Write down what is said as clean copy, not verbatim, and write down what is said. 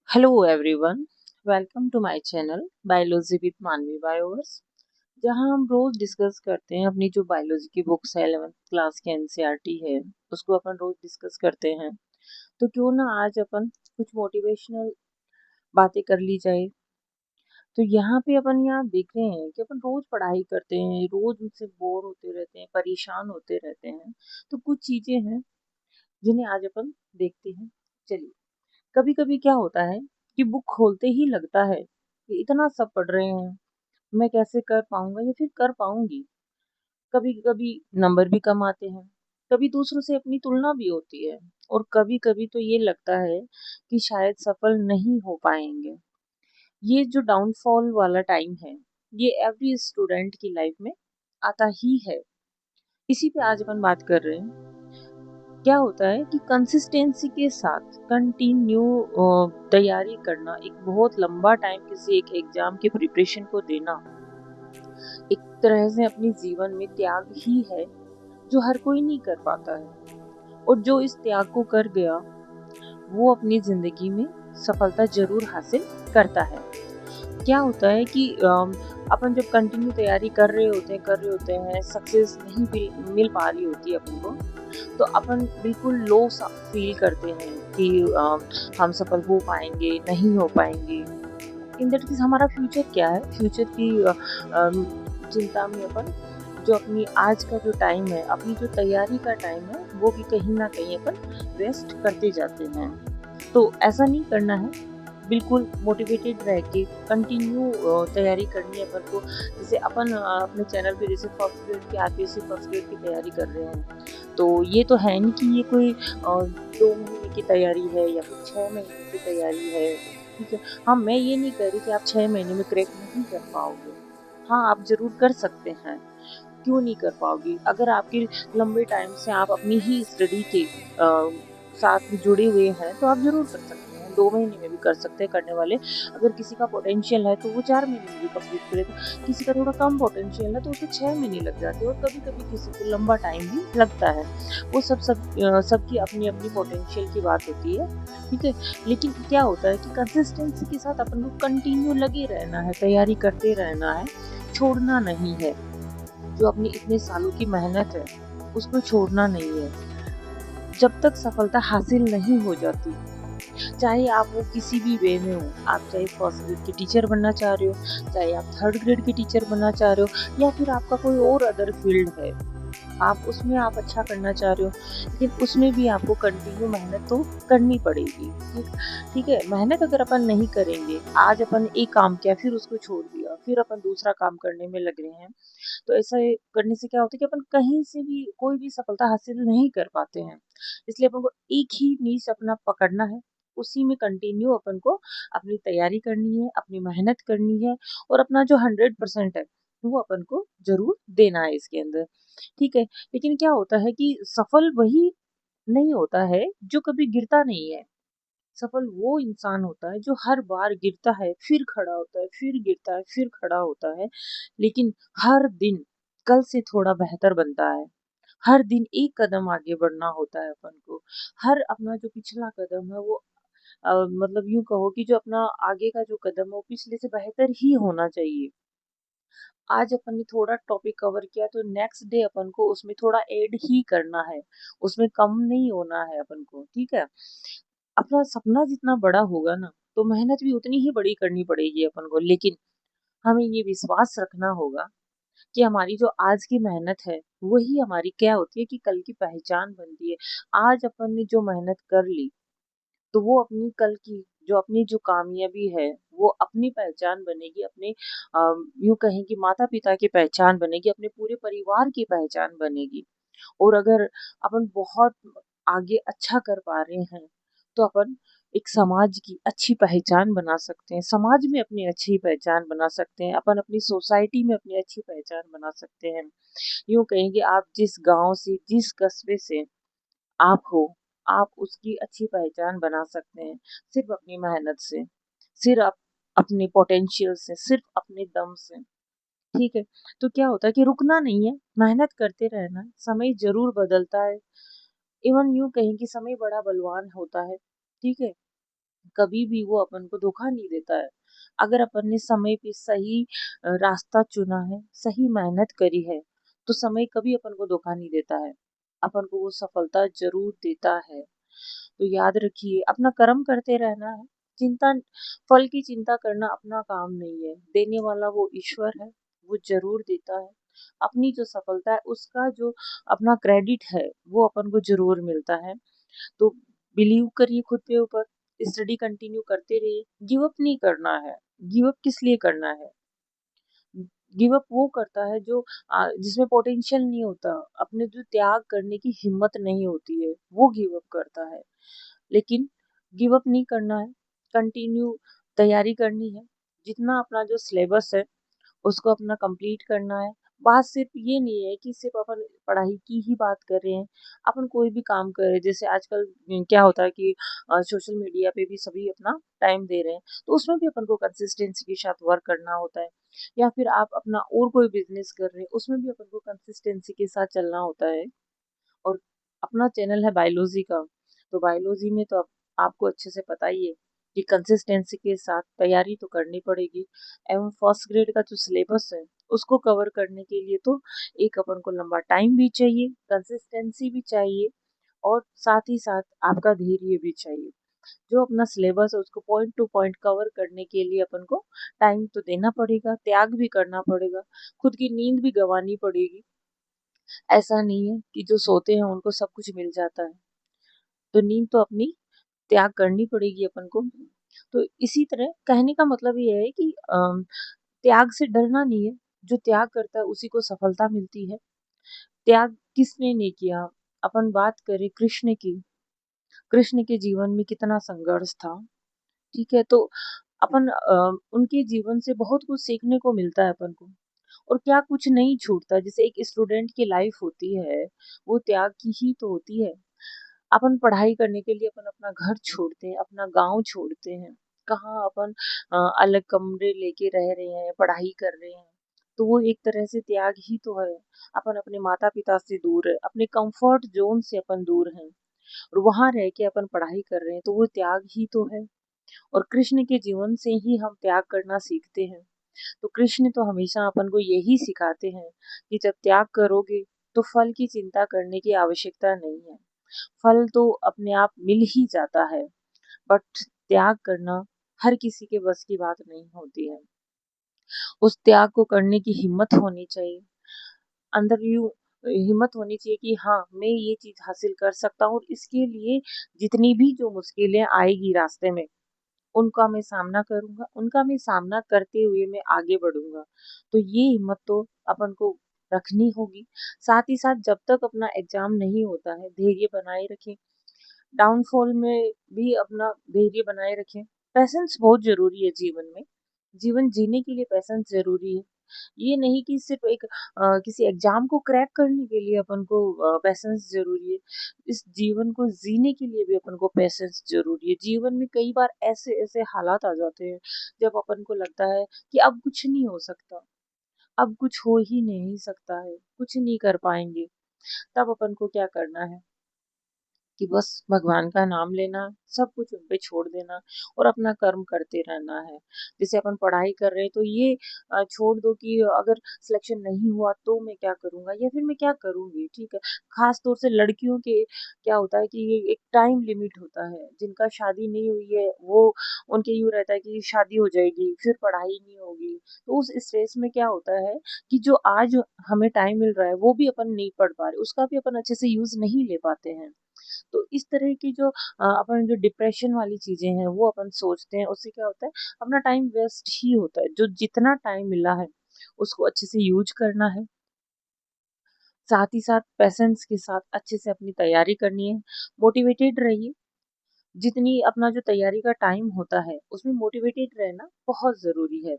Hello everyone, welcome to my channel Biology with मानवी Bioverse, जहां हम रोज डिस्कस करते हैं अपनी जो बायोलॉजी की बुक्स है 11th क्लास के एनसीईआरटी है उसको अपन रोज डिस्कस करते हैं। तो क्यों ना आज अपन कुछ मोटिवेशनल बातें कर ली जाए। तो यहाँ पे अपन यहाँ देख रहे हैं कि अपन रोज पढ़ाई करते हैं, रोज उनसे बोर होते रहते हैं, परेशान होते रहते हैं। तो कुछ चीजें हैं जिन्हें आज अपन देखते हैं। चलिए, कभी कभी क्या होता है कि बुक खोलते ही लगता है कि इतना सब पढ़ रहे हैं, मैं कैसे कर पाऊंगा या फिर कर पाऊंगी। कभी कभी नंबर भी कम आते हैं, कभी दूसरों से अपनी तुलना भी होती है, और कभी कभी तो ये लगता है कि शायद सफल नहीं हो पाएंगे। ये जो डाउनफॉल वाला टाइम है, ये एवरी स्टूडेंट की लाइफ में आता ही है। इसी पे आज अपन बात कर रहे हैं। क्या होता है कि कंसिस्टेंसी के साथ कंटिन्यू तैयारी करना, एक बहुत लंबा टाइम किसी एक एग्जाम के प्रिपरेशन को देना, एक तरह से अपनी जीवन में त्याग ही है जो हर कोई नहीं कर पाता है। और जो इस त्याग को कर गया वो अपनी जिंदगी में सफलता जरूर हासिल करता है। क्या होता है कि अपन जब कंटिन्यू तैयारी कर रहे होते हैं, सक्सेस नहीं मिल पा रही होती है अपन को, तो अपन बिल्कुल लो सा फील करते हैं कि हम सफल हो पाएंगे नहीं हो पाएंगे। इन दैट केस हमारा फ्यूचर क्या है, फ्यूचर की चिंता में अपन जो अपनी आज का जो टाइम है, अपनी जो तैयारी का टाइम है, वो भी कहीं ना कहीं अपन वेस्ट करते जाते हैं। तो ऐसा नहीं करना है, बिल्कुल मोटिवेटेड रह के कंटिन्यू तैयारी करनी है अपन को। जैसे अपन अपने चैनल पे जैसे फर्स्ट ग्रेड की आरपीएससी फर्स्ट ग्रेड की तैयारी कर रहे हैं, तो ये तो है नहीं कि ये कोई 2 महीने की तैयारी है या फिर 6 महीने की तैयारी है। ठीक है, हाँ, मैं ये नहीं कह रही कि आप 6 महीने में क्रैक नहीं कर पाओगे। हाँ, आप जरूर कर सकते हैं। क्यों नहीं कर पाओगी? अगर आपके लंबे टाइम से आप अपनी ही स्टडी के साथ जुड़े हुए हैं तो आप जरूर कर सकते हैं। 2 महीने में भी कर सकते हैं करने वाले। अगर किसी का पोटेंशियल है तो वो 4 महीने में भी कंप्लीट करेगा। किसी का थोड़ा कम पोटेंशियल है तो उसको 6 महीने लग जाते हैं, और कभी कभी किसी को लंबा टाइम भी लगता है। वो सबकी अपनी अपनी पोटेंशियल की बात होती है। ठीक है, लेकिन क्या होता है कि कंसिस्टेंसी के साथ अपन को कंटिन्यू लगे रहना है, तैयारी करते रहना है, छोड़ना नहीं है। जो अपनी इतने सालों की मेहनत है उसको छोड़ना नहीं है। जब तक सफलता हासिल नहीं हो जाती, चाहे आप वो किसी भी वे में हो, आप चाहे फर्स्ट ग्रेड की टीचर बनना चाह रहे हो, चाहे आप थर्ड ग्रेड की टीचर बनना चाह रहे हो, या फिर आपका कोई और अदर फील्ड है, आप उसमें आप अच्छा करना चाह रहे हो, लेकिन उसमें भी आपको कंटिन्यू मेहनत तो करनी पड़ेगी। ठीक है, मेहनत अगर अपन नहीं करेंगे, आज अपन एक काम किया फिर उसको छोड़ दिया, फिर अपन दूसरा काम करने में लग रहे हैं, तो ऐसा करने से क्या होता है कि अपन कहीं से भी कोई भी सफलता हासिल नहीं कर पाते हैं। इसलिए अपन को एक ही नीश अपना पकड़ना है, उसी में कंटिन्यू अपन को अपनी तैयारी करनी है, अपनी मेहनत करनी है, और अपना जो 100% है वो अपन को जरूर देना है इसके अंदर। ठीक है, लेकिन क्या होता है कि सफल वही नहीं होता है जो कभी गिरता नहीं है। सफल वो इंसान होता है जो हर बार गिरता है, फिर खड़ा होता है, फिर गिरता है, फिर खड़ा होता है, लेकिन हर दिन कल से थोड़ा बेहतर बनता है। हर दिन एक कदम आगे बढ़ना होता है अपन को। हर अपना जो पिछला कदम है वो मतलब यूं कहो कि जो अपना आगे का जो कदम है वो पिछले से बेहतर ही होना चाहिए। आज अपन ने थोड़ा टॉपिक कवर किया तो नेक्स्ट डे अपन को उसमें थोड़ा ऐड ही करना है, उसमें कम नहीं होना है अपन को। ठीक है, अपना सपना जितना बड़ा होगा ना, तो मेहनत भी उतनी ही बड़ी करनी पड़ेगी अपन को, लेकिन हमें ये विश्वास रखना होगा कि हमारी जो आज की मेहनत है वही हमारी क्या होती है कि कल की पहचान बनती है। आज अपन ने जो मेहनत कर ली, तो वो अपनी कल की जो अपनी जो कामयाबी है वो अपनी पहचान बनेगी, अपने यूं कहें कि माता पिता की पहचान बनेगी, अपने पूरे परिवार की पहचान बनेगी। और अगर अपन बहुत आगे अच्छा कर पा रहे हैं तो अपन एक समाज की अच्छी पहचान बना सकते हैं, समाज में अपनी अच्छी पहचान बना सकते हैं, अपन अपनी सोसाइटी में अपनी अच्छी पहचान बना सकते हैं। यूं कहेंगे, आप जिस गांव से जिस कस्बे से आप हो, आप उसकी अच्छी पहचान बना सकते हैं सिर्फ अपनी मेहनत से, सिर्फ अपने पोटेंशियल से, सिर्फ अपने दम से। ठीक है, तो क्या होता है कि रुकना नहीं है, मेहनत करते रहना है। समय जरूर बदलता है, इवन यूं कहें कि समय बड़ा बलवान होता है। ठीक है, कभी भी वो अपन को धोखा नहीं देता है। अगर अपन ने समय पे सही रास्ता चुना है, सही मेहनत करी है, तो समय कभी अपन को धोखा नहीं देता है। अपन को वो सफलता ज़रूर देता है। तो याद रखिए, अपना कर्म करते रहना है। चिंता फल की चिंता करना अपना काम नहीं है। देने वाला वो ईश्वर है, वो ज़रूर देता है। अपनी जो सफलता है, उसका जो अपना क्रेडिट है, वो अपन को ज़रूर मिलता है। तो बिलीव करिए खुद के ऊपर, स्टडी कंटिन्यू करते रहिए, गिव अप नहीं करना है। गिव अप किस लिए करना है? गिव अप वो करता है जो जिसमें पोटेंशियल नहीं होता, अपने जो त्याग करने की हिम्मत नहीं होती है, वो गिव अप करता है। लेकिन गिव अप नहीं करना है, कंटिन्यू तैयारी करनी है। जितना अपना जो सिलेबस है उसको अपना कंप्लीट करना है। बात सिर्फ ये नहीं है कि सिर्फ अपन पढ़ाई की ही बात कर रहे हैं, अपन कोई भी काम कर रहे हैं। जैसे आजकल क्या होता है कि सोशल मीडिया पे भी सभी अपना टाइम दे रहे हैं, तो उसमें भी अपन को कंसिस्टेंसी के साथ वर्क करना होता है। या फिर आप अपना और कोई बिजनेस कर रहे हैं, उसमें भी अपन को कंसिस्टेंसी के साथ चलना होता है। और अपना चैनल है बायोलॉजी का, तो बायोलॉजी में तो आपको अच्छे से पता ही है कि कंसिस्टेंसी के साथ तैयारी तो करनी पड़ेगी। एवं फर्स्ट ग्रेड का जो सिलेबस है उसको कवर करने के लिए तो एक अपन को लंबा टाइम भी चाहिए, कंसिस्टेंसी भी चाहिए, और साथ ही साथ आपका धैर्य भी चाहिए। जो अपना सिलेबस है उसको पॉइंट टू पॉइंट कवर करने के लिए अपन को टाइम तो देना पड़ेगा, त्याग भी करना पड़ेगा, खुद की नींद भी गंवानी पड़ेगी। ऐसा नहीं है कि जो सोते हैं उनको सब कुछ मिल जाता है। तो नींद तो अपनी त्याग करनी पड़ेगी अपन को। तो इसी तरह कहने का मतलब ये है कि त्याग से डरना नहीं है। जो त्याग करता है उसी को सफलता मिलती है। त्याग किसने नहीं किया? अपन बात करें कृष्ण की, कृष्ण के जीवन में कितना संघर्ष था। ठीक है, तो अपन उनके जीवन से बहुत कुछ सीखने को मिलता है अपन को। और क्या कुछ नहीं छूटता। जैसे एक स्टूडेंट की लाइफ होती है, वो त्याग की ही तो होती है। अपन पढ़ाई करने के लिए अपन अपना घर छोड़ते हैं, अपना गांव छोड़ते हैं। कहाँ अपन अलग कमरे लेके रह रहे हैं, पढ़ाई कर रहे हैं, तो वो एक तरह से त्याग ही तो है। अपन अपने माता पिता से दूर है, अपने कंफर्ट जोन से अपन दूर हैं, और वहां रह के अपन पढ़ाई कर रहे हैं, तो वो त्याग ही तो है। और कृष्ण के जीवन से ही हम त्याग करना सीखते हैं। तो कृष्ण तो हमेशा अपन को यही सिखाते हैं कि जब त्याग करोगे तो फल की चिंता करने की आवश्यकता नहीं है। फल तो अपने आप मिल ही जाता है, बट त्याग करना हर किसी के बस की बात नहीं होती है। उस त्याग को करने की हिम्मत होनी चाहिए। अंदर यूँ हिम्मत होनी चाहिए कि हाँ, मैं ये चीज़ हासिल कर सकता हूँ, और इसके लिए जितनी भी जो मुश्किलें आएगी रास्ते में, उनका मैं सामना करूँगा, उनका मैं सामना करते हुए मैं आगे बढ़ूँगा। तो ये हिम्मत तो अपन को रखनी होगी। साथ ही साथ जब तक अपना एग्ज़ाम नहीं होता है, धैर्य बनाए रखें। डाउनफॉल में भी अपना धैर्य बनाए रखें। पैशेंस बहुत ज़रूरी है जीवन में। जीवन जीने के लिए पैशेंस ज़रूरी है। ये नहीं कि सिर्फ़ एक किसी एग्ज़ाम को क्रैक करने के लिए अपन को पैशेंस ज़रूरी है। इस जीवन को जीने के लिए भी अपन को पैशेंस ज़रूरी है। जीवन में कई बार ऐसे-ऐसे हालात आ जाते हैं, जब अपन को लगता है कि अब कुछ नहीं हो सकता, अब कुछ हो ही नहीं सकता है, कुछ नहीं कर पाएँगे। तब अपन को क्या करना है कि बस भगवान का नाम लेना, सब कुछ उन पे छोड़ देना और अपना कर्म करते रहना है। जैसे अपन पढ़ाई कर रहे हैं, तो ये छोड़ दो कि अगर सिलेक्शन नहीं हुआ तो मैं क्या करूँगा या फिर मैं क्या करूँगी, ठीक है? ख़ास तौर से लड़कियों के क्या होता है कि ये एक टाइम लिमिट होता है, जिनका शादी नहीं हुई है वो उनके यूँ रहता है कि शादी हो जाएगी, फिर पढ़ाई नहीं होगी। तो उस स्ट्रेस में क्या होता है कि जो आज हमें टाइम मिल रहा है, वो भी अपन नहीं पढ़ पा रहे, उसका भी अपन अच्छे से यूज़ नहीं ले पाते हैं। तो इस तरह की जो अपन जो डिप्रेशन वाली चीज़ें हैं वो अपन सोचते हैं, उससे क्या होता है अपना टाइम वेस्ट ही होता है। जो जितना टाइम मिला है उसको अच्छे से यूज़ करना है। साथ ही साथ पेशेंस के साथ अच्छे से अपनी तैयारी करनी है। मोटिवेटेड रहिए। जितनी अपना जो तैयारी का टाइम होता है उसमें मोटिवेटेड रहना बहुत ज़रूरी है।